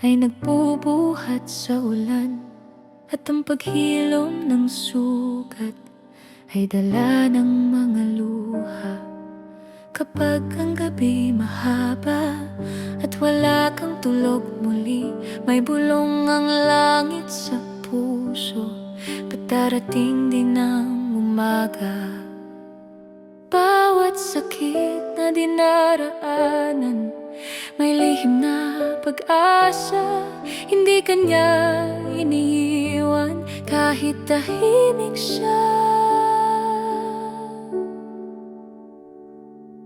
ay nagbubuhat sa ulan, at ang paghilom ng sugat ay dala ng mga luha. Kapag ang gabi mahaba at wala kang tulog muli, may bulong ang langit sa puso, patarating din ang umaga. Bawat sakit na dinaraanan, may lihim na pag-asa. Hindi kanya iniiwan kahit tahimik siya.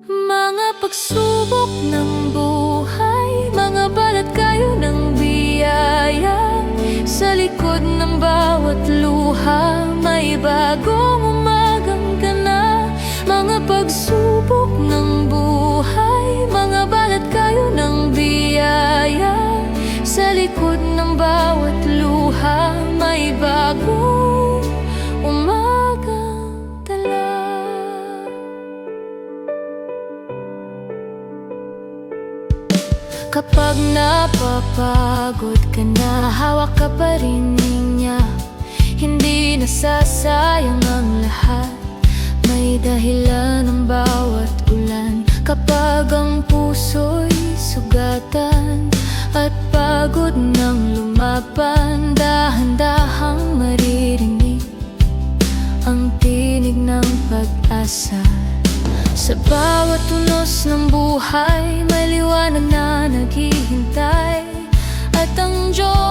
Mga pagsubok ng buhay, mga balat kayo ng biyaya. Sa likod ng bawat luha, may bagong umagang gana. Mga pagsubok ng buhay, mga balat kayo ng biyaya. Sa likod ng bawat luha, may bagong umagang dala. Kapag napapagod ka na, hawak ka pa rin niya. Hindi nasasayang ang lahat, may dahilan ang bawat ulan. Kapag ang puso'y sugatan at pagod ng lumaban, dahan-dahang maririnig ang tinig ng pag-asa. Sa bawat unos ng buhay, may liwanag na naghihintay, at ang Diyos